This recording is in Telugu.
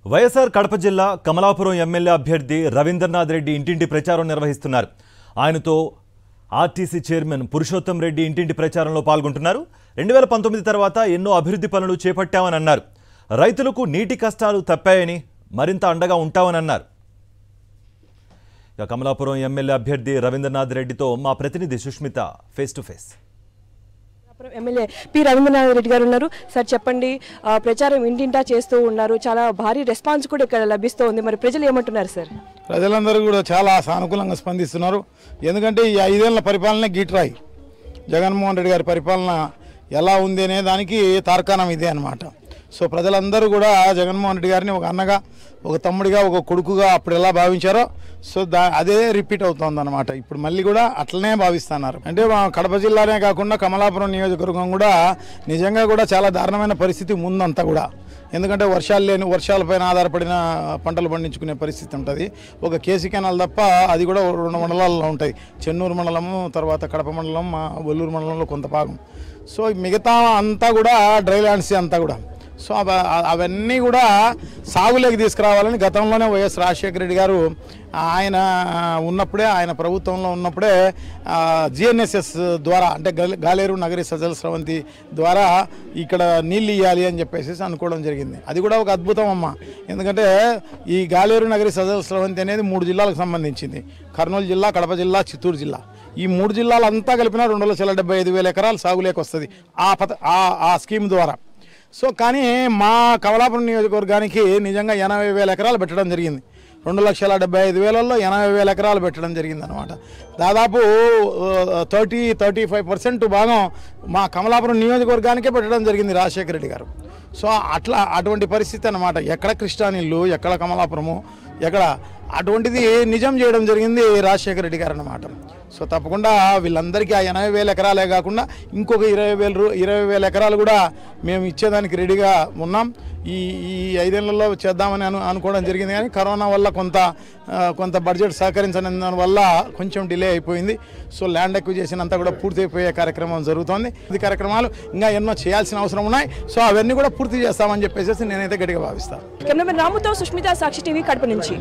వైఎస్ఆర్ కడప జిల్లా కమలాపురం ఎమ్మెల్యే అభ్యర్థి రవీంద్రనాథ్ రెడ్డి ఇంటింటి ప్రచారం నిర్వహిస్తున్నారు. ఆయనతో ఆర్టీసీ చైర్మన్ పురుషోత్తం రెడ్డి ఇంటింటి ప్రచారంలో పాల్గొంటున్నారు. 2019 తర్వాత ఎన్నో అభివృద్ధి పనులు చేపట్టామని అన్నారు. రైతులకు నీటి కష్టాలు తప్పాయని మరింత అండగా ఉంటామని అన్నారు. కమలాపురం ఎమ్మెల్యే అభ్యర్థి రవీంద్రనాథ్ రెడ్డితో మా ప్రతినిధి Sushmita face to face. MLA P Ravindranath Reddy garu ఉన్నారు. సార్ చెప్పండి, ప్రచారం ఇంటింటా చేస్తూ ఉన్నారు, చాలా భారీ రెస్పాన్స్ కూడా ఇక్కడ లభిస్తూ ఉంది. మరి ప్రజలు ఏమంటున్నారు సార్? ప్రజలందరూ కూడా చాలా సానుకూలంగా స్పందిస్తున్నారు. ఎందుకంటే ఈ 5 ఏళ్ల పరిపాలన గీట్రాయి జగన్మోహన్ రెడ్డి గారి పరిపాలన ఎలా ఉంది అనే దానికి తార్కాణం ఇదే అనమాట. సో ప్రజలందరూ కూడా జగన్మోహన్ రెడ్డి గారిని ఒక అన్నగా, ఒక తమ్ముడిగా, ఒక కొడుకుగా అప్పుడు ఎలా భావించారో సో అదే రిపీట్ అవుతుంది అనమాట. ఇప్పుడు మళ్ళీ కూడా అట్లనే భావిస్తున్నారు. అంటే మా కడప జిల్లానే కాకుండా కమలాపురం నియోజకవర్గం కూడా నిజంగా కూడా చాలా దారుణమైన పరిస్థితి ముందంతా కూడా. ఎందుకంటే వర్షాలపైన ఆధారపడిన పంటలు పండించుకునే పరిస్థితి ఉంటుంది. ఒక కేసీ కెనాల్ తప్ప అది కూడా 2 మండలాల్లో ఉంటాయి. చెన్నూరు మండలము, తర్వాత కడప మండలం, ఒల్లూరు మండలంలో కొంత భాగం. సో మిగతా అంతా కూడా డ్రై ల్యాండ్స్ అంతా కూడా. సో అవన్నీ కూడా సాగులోకి తీసుకురావాలని గతంలోనే వైఎస్ రాజశేఖర రెడ్డి గారు ఆయన ఉన్నప్పుడే, ఆయన ప్రభుత్వంలో ఉన్నప్పుడే జిఎన్ఎస్ఎస్ ద్వారా, అంటే గాలేరు నగరి సజల స్రవంతి ద్వారా ఇక్కడ నీళ్ళు ఇవ్వాలి అని చెప్పేసి అనుకోవడం జరిగింది. అది కూడా ఒక అద్భుతం అమ్మ. ఎందుకంటే ఈ గాలేరు నగరి సజల స్రవంతి అనేది 3 జిల్లాలకు సంబంధించింది. కర్నూలు జిల్లా, కడప జిల్లా, చిత్తూరు జిల్లా. ఈ 3 జిల్లాలంతా కలిపిన 2,75,000 ఎకరాలు సాగులేకి వస్తుంది ఆ స్కీమ్ ద్వారా. సో కానీ మా కమలాపురం నియోజకవర్గానికి నిజంగా 80,000 ఎకరాలు పెట్టడం జరిగింది. 2,75,000లో 80,000 ఎకరాలు పెట్టడం జరిగింది అనమాట. దాదాపు 30-35% భాగం మా కమలాపురం నియోజకవర్గానికే పెట్టడం జరిగింది రాజశేఖర రెడ్డి గారు. సో అటువంటి పరిస్థితి అనమాట. ఎక్కడ కృష్ణా నీళ్ళు, ఎక్కడ కమలాపురము, ఎక్కడ అటువంటిది నిజం చేయడం జరిగింది రాజశేఖర రెడ్డి గారు అన్నమాట. సో తప్పకుండా వీళ్ళందరికీ ఆ 80,000 ఎకరాలే కాకుండా ఇంకొక 20,000 ఎకరాలు కూడా మేము ఇచ్చేదానికి రెడీగా ఉన్నాం. ఈ 5 ఏళ్లలో చేద్దామని అనుకోవడం జరిగింది. కానీ కరోనా వల్ల కొంత బడ్జెట్ సహకరించని వల్ల కొంచెం డిలే అయిపోయింది. సో ల్యాండ్ ఎక్విజిషన్ అంతా కూడా పూర్తి అయిపోయే కార్యక్రమం జరుగుతోంది. ఈ కార్యక్రమాలు ఇంకా ఎన్నో చేయాల్సిన అవసరం ఉన్నాయి. సో అవన్నీ కూడా పూర్తి చేస్తామని చెప్పేసి నేనైతే గట్టిగా భావిస్తాను. రాముతో సుష్మిత, సాక్షి టీవీ, కడప నుంచి.